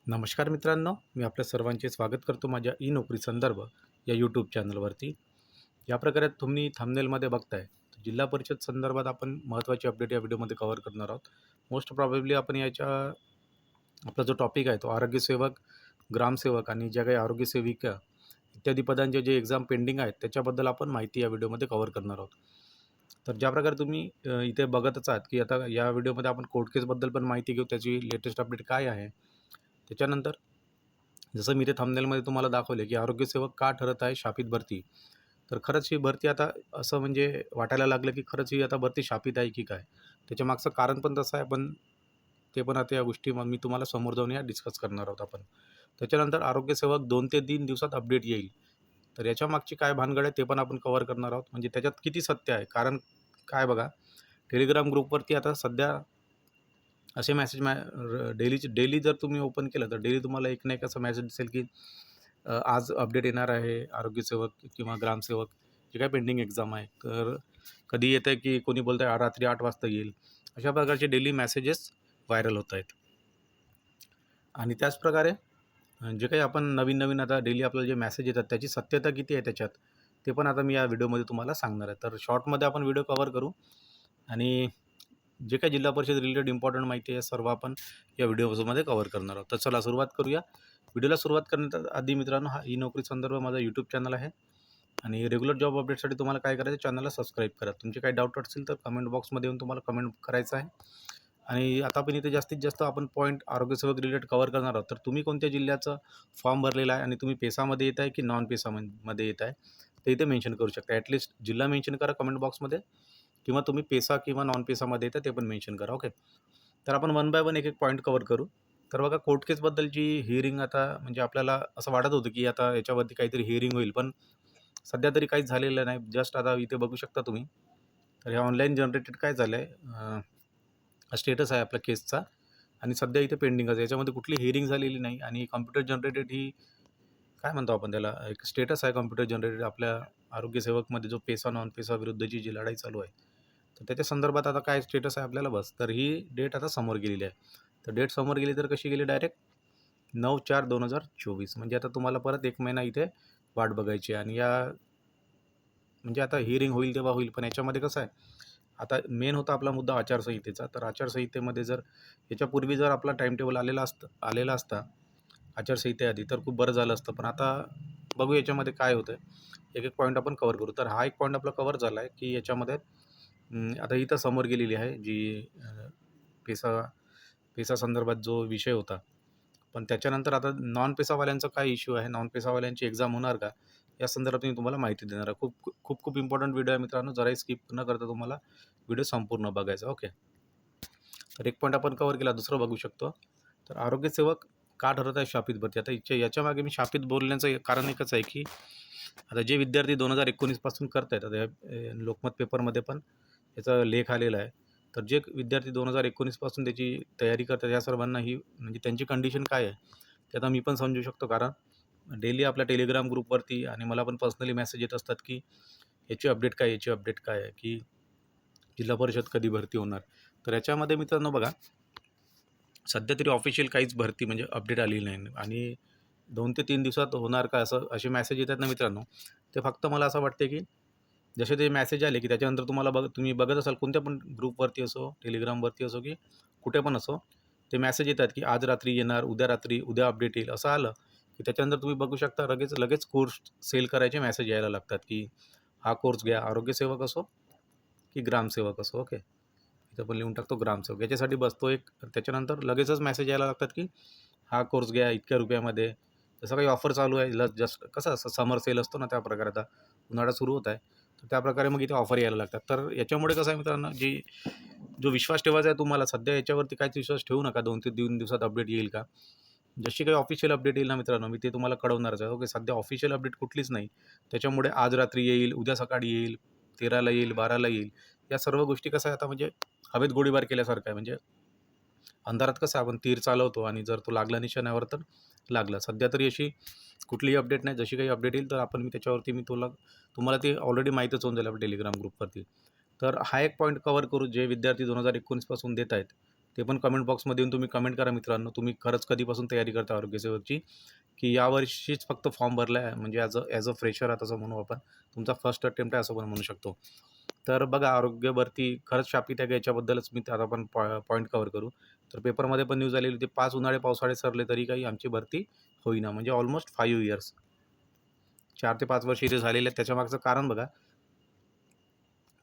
नमस्कार मित्रांनो, मी आपल्या सर्वांचे स्वागत करतो माझ्या ई नोकरी संदर्भ या यूट्यूब चॅनलवरती. या प्रकारे तुम्ही थंबनेलमध्ये बघताय, जिल्हा परिषद संदर्भात आपण महत्त्वाची अपडेट या व्हिडिओमध्ये कव्हर करणार आहोत. मोस्ट प्रॉबेबली आपण आपला जो टॉपिक आहे तो आरोग्यसेवक, ग्रामसेवक आणि ज्या काही आरोग्य सेविका इत्यादी पदांचे जे एक्झाम पेंडिंग आहेत त्याच्याबद्दल आपण माहिती या व्हिडिओमध्ये कव्हर करणार आहोत. तर ज्या प्रकारे तुम्ही इथे बघतच आहात की आता या व्हिडिओमध्ये आपण कोर्ट केसबद्दल पण माहिती घेऊ, त्याची लेटेस्ट अपडेट काय आहे. त्याच्यानंतर जसं मी ते थंबनेलमध्ये तुम्हाला दाखवले की आरोग्यसेवक का ठरत आहे शापित भरती. तर खरंच ही भरती आता असं म्हणजे वाटायला लागलं की खरंच ही आता भरती शापित आहे की काय. त्याच्या मागचं कारण पण तसं आहे, पण ते पण आता या गोष्टी मग मी तुम्हाला समोर जाऊन या डिस्कस करणार आहोत आपण. त्याच्यानंतर आरोग्यसेवक 2 ते 3 दिवसात अपडेट येईल. तर याच्या मागची काय भानगड आहे ते पण आपण कव्हर करणार आहोत. म्हणजे त्याच्यात किती सत्य आहे. कारण काय बघा, टेलिग्राम ग्रुपवरती आता सध्या असे मेसेज डेली जर तुम्ही ओपन केलं तर डेली तुम्हाला एक ना एक असा मेसेज दिसेल की आज अपडेट येणार आहे आरोग्यसेवक किंवा ग्रामसेवक जे काही पेंडिंग एक्झाम आहे. तर कधी येतं आहे की कोणी बोलतं आहे रात्री 8 वाजता येईल. अशा प्रकारचे डेली मेसेजेस व्हायरल होत आहेत. आणि त्याचप्रकारे जे काही आपण नवीन आता डेली आपल्याला जे मेसेज येतात त्याची सत्यता किती आहे त्याच्यात, ते पण आता मी या व्हिडिओमध्ये तुम्हाला सांगणार आहे. तर शॉर्टमध्ये आपण व्हिडिओ कव्हर करू आणि जे काही जिल्हा परिषद रिलेटेड इम्पॉर्टंट माहिती आहे सर्व आपण या व्हिडिओमध्ये कव्हर करणार आहोत. तर चला सुरुवात करूया. व्हिडिओला सुरुवात करण्याआधी मित्रांनो, हा ई नोकरी संदर्भ माझा यूट्यूब चॅनल आहे आणि रेग्युलर जॉब अपडेटसाठी तुम्हाला काय करायचं, चॅनलला सबस्क्राईब करा. तुमचे काही डाऊट असतील तर कमेंट बॉक्समध्ये येऊन तुम्हाला कमेंट करायचं आहे. आणि आता आपण इथे जास्तीत जास्त आपण पॉईंट आरोग्यसेवक रिलेटेड कव्हर करणार आहोत. तर तुम्ही कोणत्या जिल्ह्याचं फॉर्म भरलेला आहे आणि तुम्ही पेसामध्ये येत आहे की नॉन पेसामध्ये येत आहे ते इथे मेन्शन करू शकता. ॲटलिस्ट जिल्हा मेन्शन करा कमेंट बॉक्समध्ये, किंवा तुम्ही पेसा किंवा नॉन पेसामध्ये येतं ते पण मेन्शन करा. ओके. तर आपण वन बाय वन एक पॉईंट कव्हर करू. तर बघा, कोर्ट केसबद्दलची हिअरिंग आता म्हणजे आपल्याला असं वाटत होतं की आता याच्यावरती काहीतरी हिअरिंग होईल, पण सध्या तरी काहीच झालेलं नाही. जस्ट आता इथे बघू शकता तुम्ही. तर हे ऑनलाईन जनरेटेड काय झालं आहे, स्टेटस आहे आपल्या केसचा आणि सध्या इथे पेंडिंगच आहे. याच्यामध्ये कुठली हिअरिंग झालेली नाही आणि कॉम्प्युटर जनरेटेड ही काय म्हणतो आपण त्याला, एक स्टेटस आहे कॉम्प्युटर जनरेटेड आपल्या आरोग्यसेवकमध्ये, जो पेसा नॉन पेसा विरुद्धची जी लढाई चालू आहे. तर त्याच्या संदर्भात आता काय स्टेटस आहे आपल्याला बस. तर ही डेट आता समोर गेलेली आहे. तर डेट समोर गेली तर कशी गेली, डायरेक्ट 9/4/2024. म्हणजे आता तुम्हाला परत 1 महिना इथे वाट बघायची आहे. आणि म्हणजे आता हिअरिंग होईल तेव्हा होईल, पण याच्यामध्ये कसं आहे, आता मेन होता आपला मुद्दा आचारसंहितेचा. तर आचारसंहितेमध्ये जर याच्यापूर्वी जर आपला टाईमटेबल आलेला असता आचारसंहितेआधी, तर खूप बरं झालं असतं. पण आता बघू याच्यामध्ये काय होतं आहे. एक पॉईंट आपण कव्हर करू. तर हा एक पॉईंट आपला कव्हर झाला आहे की याच्यामध्ये आता इथं समोर गेलेली आहे जी पेसा पेसा संदर्भात जो विषय होता. पण त्याच्यानंतर आता नॉन पेसावाल्यांचा काय इश्यू आहे, नॉन पेसावाल्यांची एक्झाम होणार का, या संदर्भात मी तुम्हाला माहिती देणार आहे. खूप इम्पॉर्टंट व्हिडिओ आहे मित्रांनो. जराही स्किप न करता तुम्हाला व्हिडिओ संपूर्ण बघायचा. ओके. तर एक पॉईंट आपण कव्हर केला. दुसरं बघू शकतो. तर आरोग्यसेवक का ठरत आहे शापित भरती. आता याच्यामागे मी शापित बोलण्याचं कारण एकच आहे की आता जे विद्यार्थी 2019 पासून करत आहेत, आता लोकमत पेपरमध्ये पण याचा लेख आलेला आहे. तर जे विद्यार्थी 2019 पासून त्याची तयारी करतात, या सर्वांना ही म्हणजे त्यांची कंडिशन काय आहे ते आता मी पण समजू शकतो. कारण डेली आपल्या टेलिग्राम ग्रुपवरती आणि मला पण पर्सनली मेसेज येत असतात की याची अपडेट काय, याची अपडेट काय आहे, की जिल्हा परिषद कधी भरती होणार. तर याच्यामध्ये मित्रांनो बघा, सध्या तरी ऑफिशियल काहीच भरती म्हणजे अपडेट आलेली नाही आणि 2 ते 3 दिवसात होणार का, असे मेसेज येतात ना मित्रांनो. ते फक्त मला असं वाटते की जसे ते मेसेज आले की त्याच्यानंतर तुम्ही बघत असाल कोणत्या पण ग्रुपवरती असो, टेलिग्रामवरती असो की कुठे पण असो, ते मेसेज येतात की आज रात्री येणार, उद्या रात्री, उद्या अपडेट येईल. असं आलं की त्याच्यानंतर तुम्ही बघू शकता लगेच कोर्स सेल करायचे मेसेज यायला लागतात की हा कोर्स घ्या, आरोग्यसेवक असो की ग्रामसेवक असो. ओके. इथं पण लिहून टाकतो ग्रामसेवक. याच्यासाठी बसतो एक. त्याच्यानंतर लगेचच मेसेज यायला लागतात की हा कोर्स घ्या इतक्या रुपयामध्ये. जसं काही ऑफर चालू आहे, जस्ट कसं असं समर सेल असतो ना, त्या प्रकारे आता उन्हाळा सुरू होत आहे. तर त्याप्रकारे मग इथे ऑफर यायला लागतात. तर याच्यामुळे कसं आहे मित्रांनो, जो विश्वास ठेवायचा आहे तुम्हाला सध्या याच्यावरती काहीच विश्वास ठेवू नका. 2 ते 3 दिवसात अपडेट येईल का? जशी काही ऑफिशियल अपडेट येईल ना मित्रांनो, मी ते तुम्हाला कळवणारच आहे. ओके. सध्या ऑफिशियल अपडेट कुठलीच नाही. त्याच्यामुळे आज रात्री येईल, उद्या सकाळी येईल, 13ला येईल, 12ला येईल. या सर्व गोष्टी कसं आहे आता म्हणजे हवेत गोळीबार केल्यासारखं आहे. म्हणजे अंधारात कसं आपण तीर चालवतो आणि जर तो लागला निशाण्यावर तर लागला. सध्या तरी अशी कुठलीही अपडेट नाही. जशी काही अपडेट येईल तर मी त्याच्यावरती तुम्हाला ते ऑलरेडी माहीतच होऊन जाईल आपल्या टेलिग्राम ग्रुपवरती. तर हा एक पॉईंट कव्हर करू. जे विद्यार्थी 2019 पासून देत आहेत, ते पण कमेंट बॉक्समध्ये येऊन तुम्ही कमेंट करा मित्रांनो. तुम्ही खरंच कधीपासून तयारी करता आरोग्य सेवकची, की यावर्षीच फक्त फॉर्म भरला आहे, म्हणजे ॲज अ फ्रेशर आहात असं म्हणू आपण. तुमचा फर्स्ट अटेम्प्ट आहे असं पण म्हणू शकतो. तर बघा, आरोग्य भरती खरंच शापित आहे का, याच्याबद्दलच मी आता आपण पॉईंट कव्हर करू. तर पेपरमध्ये पण न्यूज आलेली होती, 5 उन्हाळे-पावसाळे सरले तरी काही आमची भरती होईना. म्हणजे ऑलमोस्ट 5 इयर्स, 4 ते 5 वर्ष इथे झालेले आहेत. त्याच्यामागचं कारण बघा,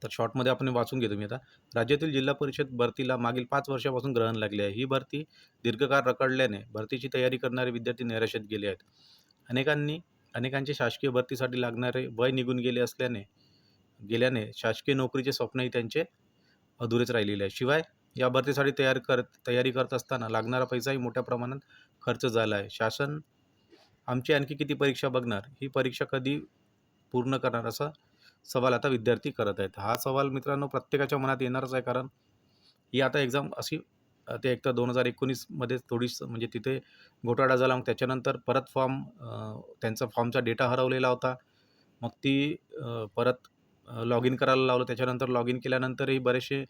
तर शॉर्टमध्ये आपण वाचून घेतो मी आता. राज्यातील जिल्हा परिषद भरतीला मागील 5 वर्षापासून ग्रहण लागले आहे. ही भरती दीर्घकाळ रखडल्याने भरतीची तयारी करणारे विद्यार्थी निराशेत गेले आहेत. अनेकांचे शासकीय भरतीसाठी लागणारे वय निघून गेल्याने शासकीय नोकरीचे स्वप्नही त्यांचे अधुरेच राहिलेले आहे. शिवाय या भरतीसाठी तयारी करत असताना लागणारा पैसाही मोठ्या प्रमाणात खर्च झाला आहे. शासन आमची आणखी किती परीक्षा बघणार? ही परीक्षा कधी पूर्ण करणार? असा सवाल आता विद्यार्थी करत आहेत. हा सवाल मित्रांनो प्रत्येकाच्या मनात येणारच आहे, कारण ही आता एक्झाम अशी ते एकतर 2019मध्ये थोडीच म्हणजे तिथे घोटाळा झाला. मग त्याच्यानंतर परत त्यांचा फॉर्मचा डेटा हरवलेला होता. मग ती परत लॉग इन करायला लावलं. त्याच्यानंतर लॉग इन केल्यानंतरही बरेचसे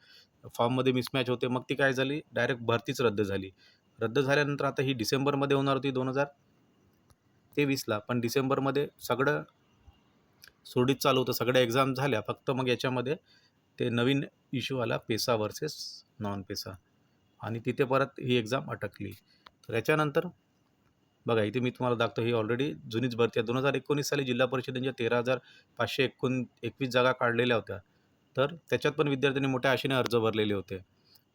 फॉर्ममध्ये मिसमॅच होते. मग ती काय झाली, डायरेक्ट भरतीच रद्द झाली. रद्द झाल्यानंतर आता ही डिसेंबरमध्ये होणार होती 2023ला, पण डिसेंबरमध्ये सगळं सुरळीत चालू होतं. सगळ्या एक्झाम झाल्या. फक्त मग याच्यामध्ये ते नवीन इश्यू आला, पेसा वर्सेस नॉन पेसा, आणि तिथे परत ही एक्झाम अटकली. तर याच्यानंतर बघा, इथे मी तुम्हाला दाखवतो, ही ऑलरेडी जुनीच भरती आहे. 2019 साली जिल्हा परिषदेच्या 13,521 जागा काढलेल्या होत्या. तर त्याच्यात पण विद्यार्थ्यांनी मोठ्या आशेने अर्ज भरलेले होते.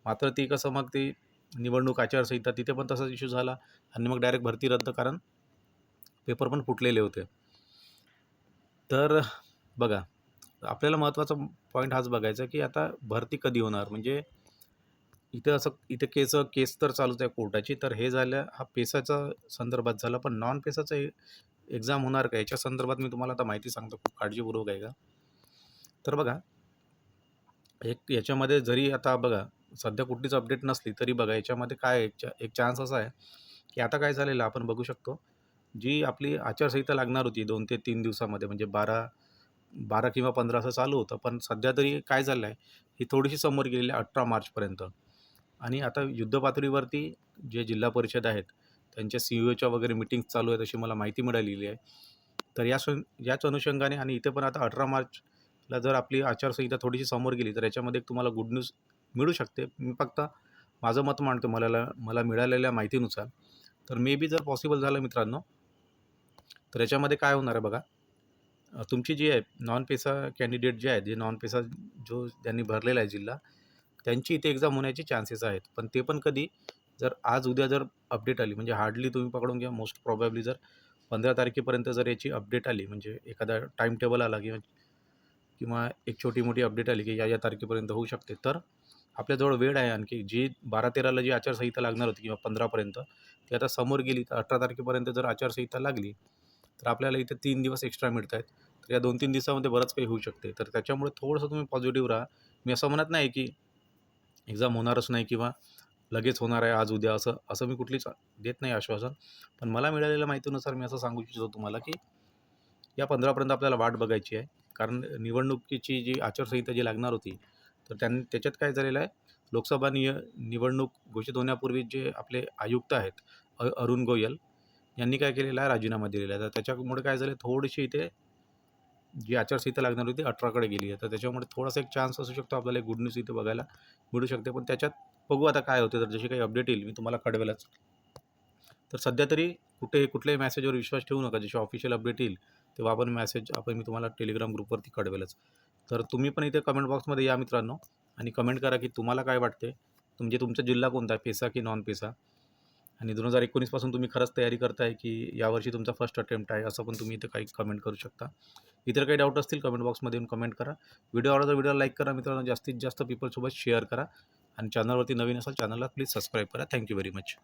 मात्र ती कसं, मग ती निवडणूक आचारसंहिता, तिथे पण तसाच इश्यू झाला आणि मग डायरेक्ट भरती रद्द, कारण पेपर पण फुटलेले होते. तर बघा, आपल्याला महत्त्वाचा पॉईंट हाच बघायचा, की आता भरती कधी होणार. म्हणजे इथे केस तर चालूच आहे कोर्टाची. तर हे झालं, हा पेसाचा संदर्भात झाला. पण नॉन पेसाचा एक्झाम होणार का, याच्या संदर्भात मी तुम्हाला आता माहिती सांगतो, खूप काळजीपूर्वक आहे का. तर बघा, याच्यामध्ये जरी आता बघा सध्या कुठलीच अपडेट नसली तरी बघा, याच्यामध्ये काय आहे, एक चान्स असा आहे, की आता काय झालेलं आपण बघू शकतो. जी आपली आचारसंहिता लागणार होती 2 ते 3 दिवसामध्ये, म्हणजे 12 किंवा 15 असं चालू होतं. पण सध्या तरी काय झालं आहे, ही थोडीशी समोर गेलेली आहे 18 मार्चपर्यंत. आणि आता युद्धपातळीवरती जे जिल्हा परिषद आहेत, त्यांच्या CEOच्या वगैरे मीटिंग्स चालू आहेत, अशी मला माहिती मिळालेली आहे. तर याच अनुषंगाने, आणि इथे पण आता 18 मार्चला जर आपली आचारसंहिता थोडीशी समोर गेली, तर याच्यामध्ये एक तुम्हाला गुड न्यूज मिळू शकते. मी फक्त माझं मत मांडतो मला मिळालेल्या माहितीनुसार. तर मे बी जर पॉसिबल झालं मित्रांनो, तर याच्यामध्ये काय होणार आहे बघा, तुमची जी आहे नॉन पेसा कॅन्डिडेट जे आहेत, जे नॉन पेसा ज्यांनी भरलेला आहे जिल्हा, त्यांची इथे एक्झाम होण्याचे चान्सेस आहेत. पण ते पण कधी, जर आज उद्या जर अपडेट आली, म्हणजे हार्डली तुम्ही पकडून घ्या, मोस्ट प्रोबॅबली जर 15 तारखेपर्यंत जर याची अपडेट आली, म्हणजे एखादा टाईम टेबल आला, किंवा किंवा एक छोटी-मोठी अपडेट आली, की या तारखेपर्यंत होऊ शकते, तर आपल्याजवळ वेळ आहे आणखी. जी 12-13ला जी आचारसंहिता लागणार होती, किंवा 15पर्यंत, ती आता समोर गेली. तर 18 तारखेपर्यंत जर आचारसंहिता लागली, तर आपल्याला इथे 3 दिवस एक्स्ट्रा मिळत आहेत. तर या 2-3 दिवसामध्ये बरंच काही होऊ शकते. तर त्याच्यामुळे थोडंसं तुम्ही पॉझिटिव्ह राहा. मी असं म्हणत नाही, की एक्झाम होणारच नाही, किंवा लगेच होणार आहे आज उद्या, असं असं मी कुठलीच देत नाही आश्वासन. पण मला मिळालेल्या माहितीनुसार मी असं सांगू इच्छितो तुम्हाला, की या 15पर्यंत आपल्याला वाट बघायची आहे. कारण निवडणुकीची जी आचारसंहिता जी लागणार होती, तर त्याच्यात काय झालेलं आहे, लोकसभा निवडणूक घोषित होण्यापूर्वी जे आपले आयुक्त आहेत, अरुण गोयल यांनी काय केलेलं आहे, राजीनामा दिलेला आहे. तर त्याच्यामुळे काय झालं, थोडीशी इथे जी आचारसंहिता लागणार होती 18कडे गेली आहे. तर त्याच्यामुळे थोडासा एक चान्स असू शकतो, आपल्याला एक गुड न्यूज इथे बघायला मिळू शकते. पण त्याच्यात बघू आता काय होते. तर जशी काही अपडेट येईल मी तुम्हाला कळवेलच. तर सध्या तरी कुठल्याही मेसेजवर विश्वास ठेवू नका. जशी ऑफिशियल अपडेट येईल तेव्हा मी तुम्हाला टेलिग्राम ग्रुपवरती कळवेलच. तर तुम्ही पण इथे कमेंट बॉक्समध्ये या मित्रांनो, आणि कमेंट करा, की तुम्हाला काय वाटते, म्हणजे तुमचा जिल्हा कोणता आहे, पेसा की नॉन पेसा, आणि 2019 पासून तुम्ही खरंच तयारी करताय, की यावर्षी तुमचा फर्स्ट अटेम्प्ट आहे, असं पण तुम्ही इथे काही कमेंट करू शकता. इतर काही डाऊट असतील कमेंट बॉक्समध्ये येऊन कमेंट करा. व्हिडिओ आवडला तर व्हिडिओला लाईक करा मित्रांनो, जास्तीत जास्त पीपलसोबत शेअर करा, आणि चॅनलवरती नवीन असाल चॅनलला प्लीज सबस्क्राईब करा. Thank you very much.